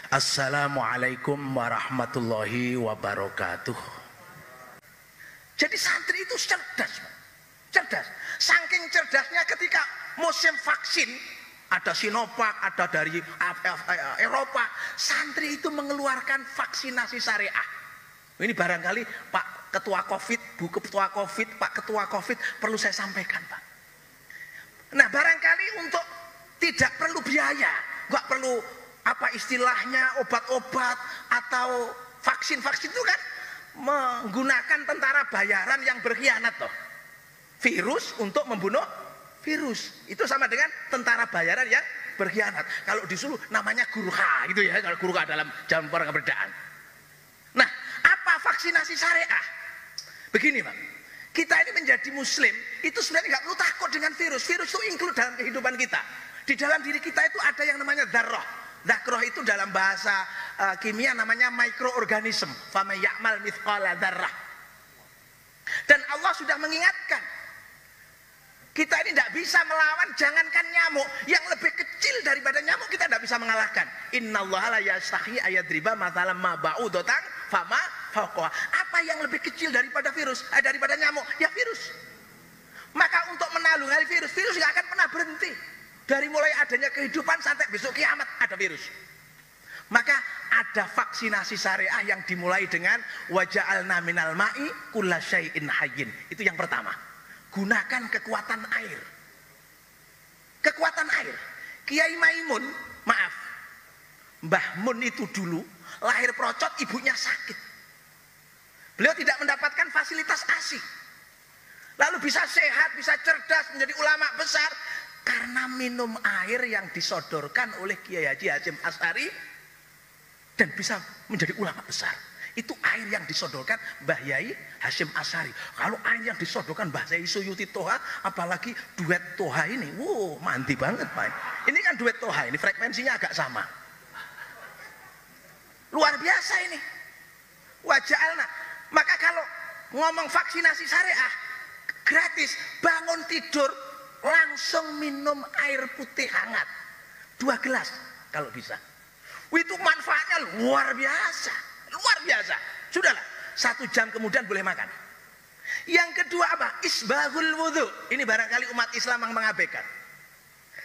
Assalamualaikum warahmatullahi wabarakatuh. Jadi santri itu cerdas, cerdas. Saking cerdasnya ketika musim vaksin, ada Sinovac, ada dari Eropa, santri itu mengeluarkan vaksinasi syariah. Ini barangkali Pak Ketua Covid, Bu Ketua Covid, Pak Ketua Covid perlu saya sampaikan, Pak. Nah, barangkali untuk tidak perlu biaya, nggak perlu apa istilahnya obat-obat atau vaksin-vaksin itu kan menggunakan tentara bayaran yang berkhianat toh. Virus untuk membunuh virus. Itu sama dengan tentara bayaran yang berkhianat. Kalau disuruh namanya gurkha gitu ya, kalau gurkha dalam zaman perang kemerdekaan. Nah, apa vaksinasi syariah? Begini, Pak. Kita ini menjadi muslim, itu sebenarnya nggak perlu takut dengan virus. Virus itu include dalam kehidupan kita. Di dalam diri kita itu ada yang namanya dzarrah. Dzarrah itu dalam bahasa kimia namanya mikroorganisme. Faman ya'mal mithqala dzarrah. Dan Allah sudah mengingatkan, kita ini tidak bisa melawan, jangankan nyamuk, yang lebih kecil daripada nyamuk kita tidak bisa mengalahkan. Innallaha la yastahi ayadriba mathalan ma ba'udatan fama fawqaha. Apa yang lebih kecil daripada virus, daripada nyamuk? Ya virus. Maka untuk menanggulangi virus, virus nggak akan pernah berhenti. Dari mulai adanya kehidupan sampai besok kiamat ada virus. Maka ada vaksinasi syariah yang dimulai dengan waja'alna minal ma'i kulla syai'in hayyin. Itu yang pertama. Gunakan kekuatan air. Kekuatan air. Kiai Maimun, maaf, Mbah Mun itu dulu lahir procot, ibunya sakit. Beliau tidak mendapatkan fasilitas ASI. Lalu bisa sehat, bisa cerdas, menjadi ulama besar karena minum air yang disodorkan oleh Kiai Haji Hasyim Asy'ari dan bisa menjadi ulama besar. Itu air yang disodorkan Mbah Yai Hasyim Asy'ari. Kalau air yang disodorkan Mbah Yai Suyuti Toha, apalagi duet Toha ini, wow, mandi banget, Pak. Ini kan duet Toha, ini frekuensinya agak sama. Luar biasa ini. Waja'alna. Maka kalau ngomong vaksinasi syariah gratis, bangun tidur langsung minum air putih hangat 2 gelas kalau bisa. Itu manfaatnya luar biasa, luar biasa. Sudahlah, 1 jam kemudian boleh makan. Yang kedua apa? Isbahul wudhu. Ini barangkali umat Islam yang mengabaikan.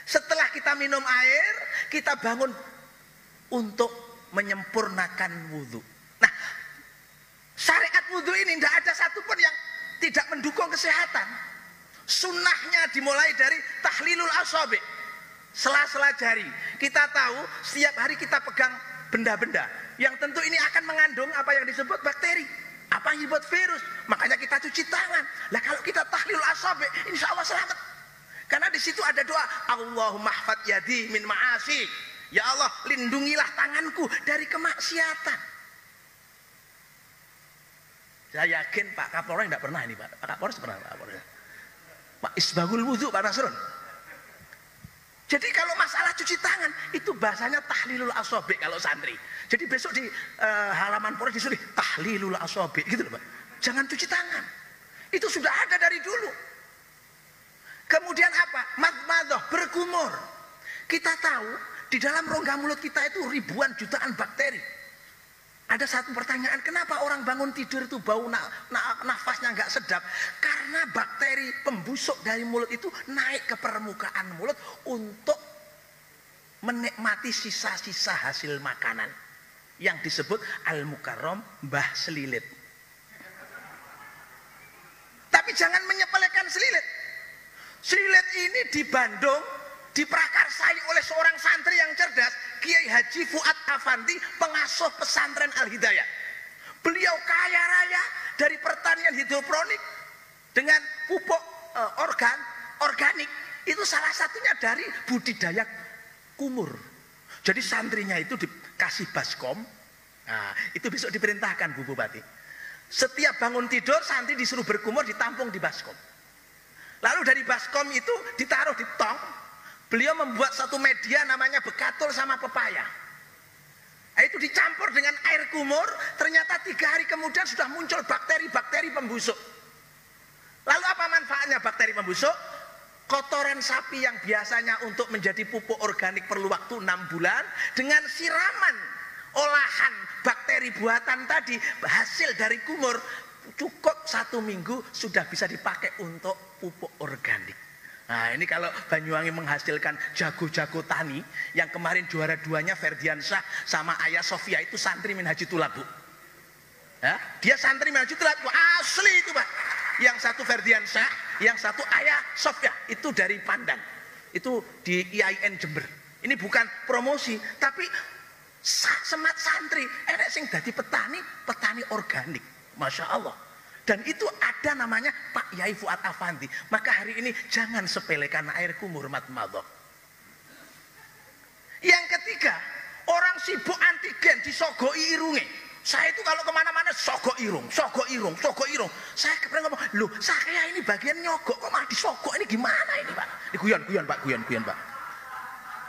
Setelah kita minum air, kita bangun untuk menyempurnakan wudhu. Nah, syariat wudhu ini tidak ada satupun yang tidak mendukung kesehatan. Sunnahnya dimulai dari tahlilul asabi, sela-sela jari. Kita tahu setiap hari kita pegang benda-benda yang tentu ini akan mengandung apa yang disebut bakteri, apa yang disebut virus. Makanya kita cuci tangan. Lah kalau kita tahlilul asabi, insya Allah selamat. Karena di situ ada doa, Allahumma hfad yadi min ma'asi. Ya Allah, lindungilah tanganku dari kemaksiatan. Saya yakin Pak Kapolres tidak pernah ini, Pak. Pak Kapolres pernah, Pak Kapolres. Pak Isbahul wudhu, Pak Nasrun. Jadi kalau masalah cuci tangan itu bahasanya tahlilul asabi kalau santri. Jadi besok di halaman Polres disuruh tahlilul asabi gitu loh, Pak. Jangan cuci tangan. Itu sudah ada dari dulu. Kemudian apa? Madmadah, berkumur. Kita tahu di dalam rongga mulut kita itu ribuan jutaan bakteri. Ada satu pertanyaan, kenapa orang bangun tidur itu bau nafasnya nggak sedap? Karena bakteri pembusuk dari mulut itu naik ke permukaan mulut untuk menikmati sisa-sisa hasil makanan yang disebut al-mukarram, mbah selilit. Tapi jangan menyepelekan selilit. Selilit ini di Bandung diprakarsai oleh seorang santri yang cerdas, Kiai Haji Fuad Afandi, pengasuh pesantren Al-Hidayah. Beliau kaya raya dari pertanian hidroponik dengan pupuk organik. Itu salah satunya dari budidaya kumur. Jadi santrinya itu dikasih baskom. Nah, itu besok diperintahkan Bu Bupati. Setiap bangun tidur santri disuruh berkumur, ditampung di baskom. Lalu dari baskom itu ditaruh di tong. Beliau membuat satu media namanya bekatul sama pepaya. Nah, itu dicampur dengan air kumur, ternyata 3 hari kemudian sudah muncul bakteri-bakteri pembusuk. Lalu apa manfaatnya bakteri pembusuk? Kotoran sapi yang biasanya untuk menjadi pupuk organik perlu waktu 6 bulan, dengan siraman olahan bakteri buatan tadi, hasil dari kumur, cukup 1 minggu sudah bisa dipakai untuk pupuk organik. Nah ini kalau Banyuwangi menghasilkan jago-jago tani, yang kemarin juara 2-nya Ferdiansyah sama Ayah Sofia itu santri min Haji Tulabu. Ya, dia santri min Haji Tulabu, asli itu Pak. Yang satu Ferdiansyah, yang satu Ayah Sofia, itu dari Pandan. Itu di IAIN Jember. Ini bukan promosi, tapi semat santri, enek sing dadi petani, petani organik. Masya Allah. Dan itu ada namanya Pak Yai Fuad Afandi. Maka hari ini jangan sepelekan air kumur matmadhah. Yang ketiga, orang sibuk antigen disogoi irunge. Saya itu kalau kemana-mana sogok irung, sogok irung, sogok irung. Saya pernah ngomong, loh saya ini bagian nyogok kok malah disogok, ini gimana ini Pak? Ini guyon Pak, guyon Pak.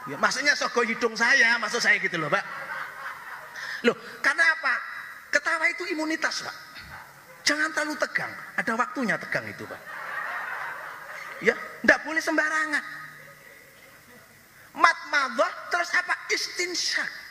Ya, maksudnya sogok hidung saya, maksud saya gitu loh Pak. Loh karena apa? Ketawa itu imunitas Pak. Jangan terlalu tegang, ada waktunya tegang itu Pak. Ya, enggak boleh sembarangan. Matmadhah terus apa? Istinsyak.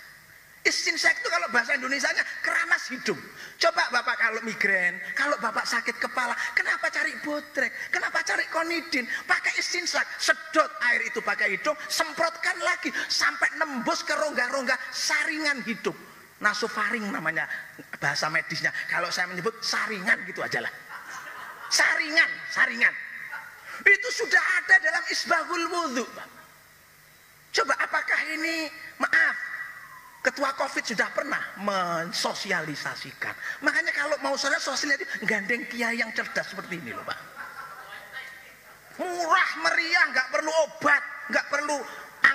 Istinsyak itu kalau bahasa Indonesianya keramas hidung. Coba Bapak kalau migrain, kalau Bapak sakit kepala, kenapa cari botrek? Kenapa cari konidin? Pakai istinsyak, sedot air itu pakai hidung, semprotkan lagi sampai nembus ke rongga-rongga saringan hidung. Nasofaring namanya bahasa medisnya. Kalau saya menyebut saringan gitu aja lah. Saringan. Itu sudah ada dalam Isbahul Wudhu. Coba apakah ini, maaf, Ketua Covid sudah pernah mensosialisasikan. Makanya kalau mau sosialisasi, gandeng kiai yang cerdas seperti ini loh Pak. Murah meriah, nggak perlu obat, nggak perlu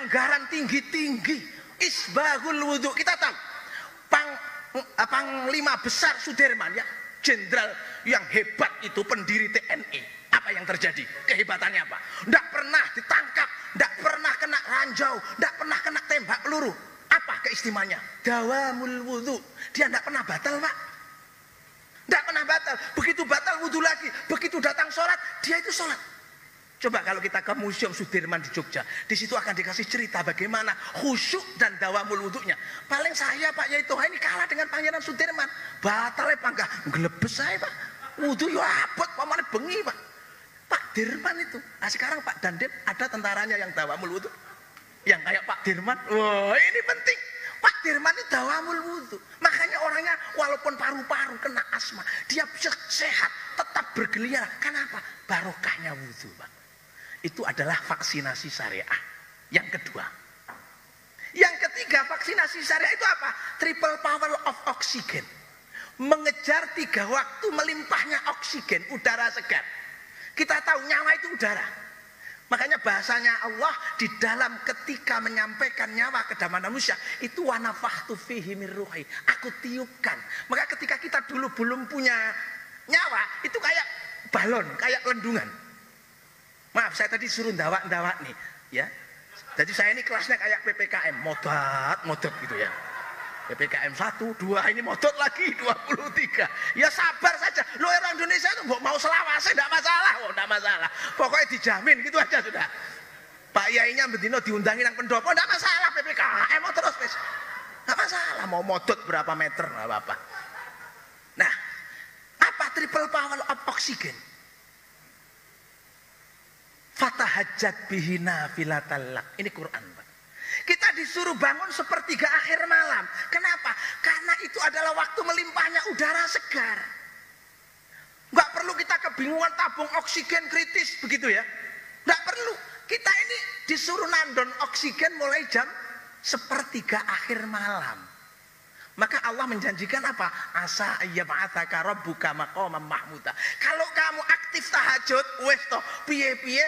anggaran tinggi-tinggi. Isbahul Wudhu, kita tahu. Panglima besar Sudirman ya, jenderal yang hebat itu, pendiri TNI. Apa yang terjadi? Kehebatannya apa? Tidak pernah ditangkap, tidak pernah kena ranjau, tidak pernah kena tembak peluru. Apa keistimewaannya? Dawamul wudhu. Dia tidak pernah batal Pak. Tidak pernah batal. Begitu batal wudhu lagi, begitu datang sholat, dia itu sholat. Coba kalau kita ke Museum Sudirman di Jogja, di situ akan dikasih cerita bagaimana khusyuk dan dawamul wudhunya. Paling saya Pak Yai Toha ini kalah dengan Pangeran Sudirman. Batal Pak, enggak gelebes saya Pak. Wudhu ya abot, pamane bengi Pak. Pak Dirman itu. Nah sekarang Pak Dandim ada tentaranya yang dawamul wudhu. Yang kayak Pak Dirman. Wah ini penting. Pak Dirman itu dawamul wudhu. Makanya orangnya walaupun paru-paru kena asma, dia bisa sehat, tetap bergeliat. Kenapa? Barokahnya wudhu Pak. Itu adalah vaksinasi syariah. Yang kedua. Yang ketiga, vaksinasi syariah itu apa? Triple power of oxygen. Mengejar 3 waktu melimpahnya oksigen, udara segar. Kita tahu nyawa itu udara. Makanya bahasanya Allah di dalam ketika menyampaikan nyawa ke dalam manusia itu wa nafakhtu fihi min ruhi. Aku tiupkan. Maka ketika kita dulu belum punya nyawa, itu kayak balon, kayak lendungan. Maaf, saya tadi suruh ndawak nih, ya. Jadi saya ini kelasnya kayak PPKM, modot gitu ya. PPKM 1, 2, ini modot lagi 23. Ya sabar saja. Lo orang Indonesia itu mau selawase enggak masalah, enggak masalah. Pokoknya dijamin gitu aja sudah. Pak Yainya bendino diundangi nang pendopo enggak masalah, PPKM mau terus wis. Enggak masalah mau modot berapa meter enggak apa-apa. Nah, apa triple power of oxygen? Fatahajjat bihi nafilatallak. Ini Quran Pak. Kita disuruh bangun sepertiga akhir malam. Kenapa? Karena itu adalah waktu melimpahnya udara segar. Nggak perlu kita kebingungan tabung oksigen kritis begitu ya. Nggak perlu. Kita ini disuruh nandon oksigen mulai jam sepertiga akhir malam. Maka Allah menjanjikan apa? Asa ayyab'atsaka rabbuka maqaman mahmuda. Kalau kamu aktif tahajud, wes toh piye-piye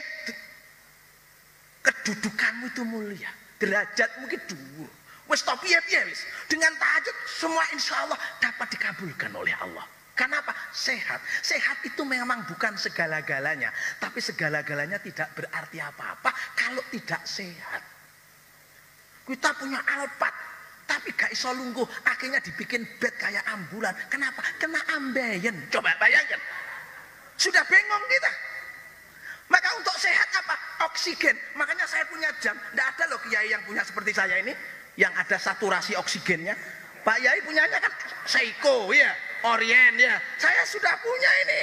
kedudukanmu itu mulia, derajatmu itu dhuwur. Wes toh piye-piye wis. Dengan tahajud semua insya Allah dapat dikabulkan oleh Allah. Kenapa? Sehat. Sehat itu memang bukan segala-galanya, tapi segala-galanya tidak berarti apa-apa kalau tidak sehat. Kita punya Alphard, tapi gak iso lungguh, akhirnya dibikin bed kayak ambulan. Kenapa? Kena ambeien. Coba bayangkan. Sudah bingung kita. Maka untuk sehat apa? Oksigen. Makanya saya punya jam. Tidak ada loh kiai yang punya seperti saya ini, yang ada saturasi oksigennya. Pak Yai punyanya kan Seiko ya, Orient ya. Saya sudah punya ini.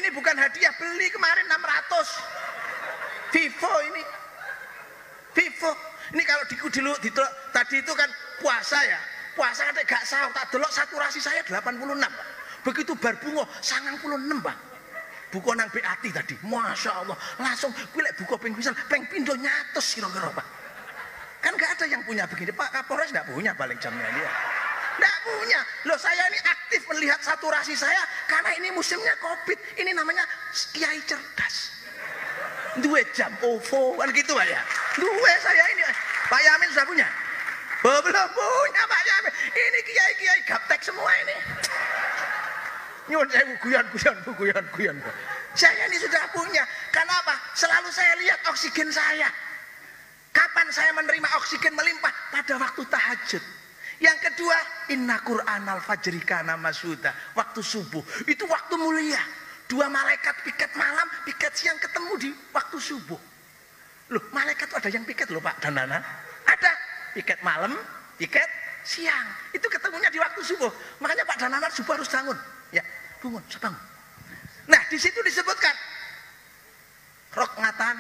Ini bukan hadiah, beli kemarin 600. Vivo ini. Vivo. Ini kalau tadi itu kan puasa ya. Puasa kan gak sahur, tak delok saturasi saya 86, Pak. Begitu bar bunga 96, Pak. Buka nang BAT tadi. Masya Allah, langsung gue buka ping pisan, ping pindho nyatus kira-kira, Pak. Kan gak ada yang punya begini, Pak Kapolres gak punya paling jamnya dia. Gak punya. Loh, saya ini aktif melihat saturasi saya karena ini musimnya Covid. Ini namanya kiai cerdas. 2 jam OVO kan gitu, Pak ya. 2 saya ini. Pak Yamin sudah punya? Belum punya, Pak Yamin. Ini kiai-kiai gaptek semua ini. Nyuwun saya guyon. Saya ini sudah punya. Kenapa? Selalu saya lihat oksigen saya. Kapan saya menerima oksigen melimpah? Pada waktu tahajud. Yang kedua, inna Qur'anal fajri kana mashhuda. Waktu subuh. Itu waktu mulia. 2 malaikat piket malam, piket siang ketemu di waktu subuh. Loh, malaikat ada yang piket loh, Pak dan Nana. Ada piket malam, piket siang. Itu ketemunya di waktu subuh. Makanya Pak dan Nana subuh harus bangun. Ya, bangun, bangun. Nah, di situ disebutkan rokngatan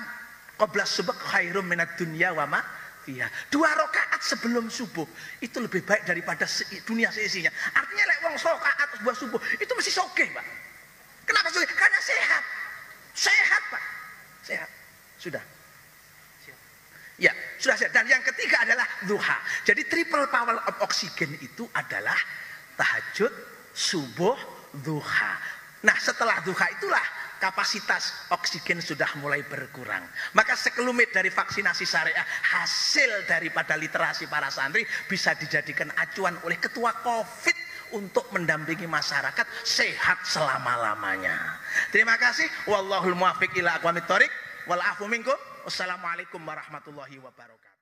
qoblas subuh khairum minad dunya wa ma fiha. 2 rakaat sebelum subuh itu lebih baik daripada dunia seisinya. Artinya lek wong rakaat buat subuh itu mesti sogeh, Pak. Kenapa sogeh? Karena sehat. Sehat, Pak. Sehat. Sudah. Ya, sudah sehat. Dan yang ketiga adalah duha. Jadi triple power of oksigen itu adalah tahajud, subuh, duha. Nah, setelah duha itulah kapasitas oksigen sudah mulai berkurang. Maka sekelumit dari vaksinasi syariah, hasil daripada literasi para santri bisa dijadikan acuan oleh ketua Covid untuk mendampingi masyarakat sehat selama-lamanya. Terima kasih. Wallahul muwaffiq ila aqwamit thoriq wal afu minkum. Wassalamualaikum warahmatullahi wabarakatuh.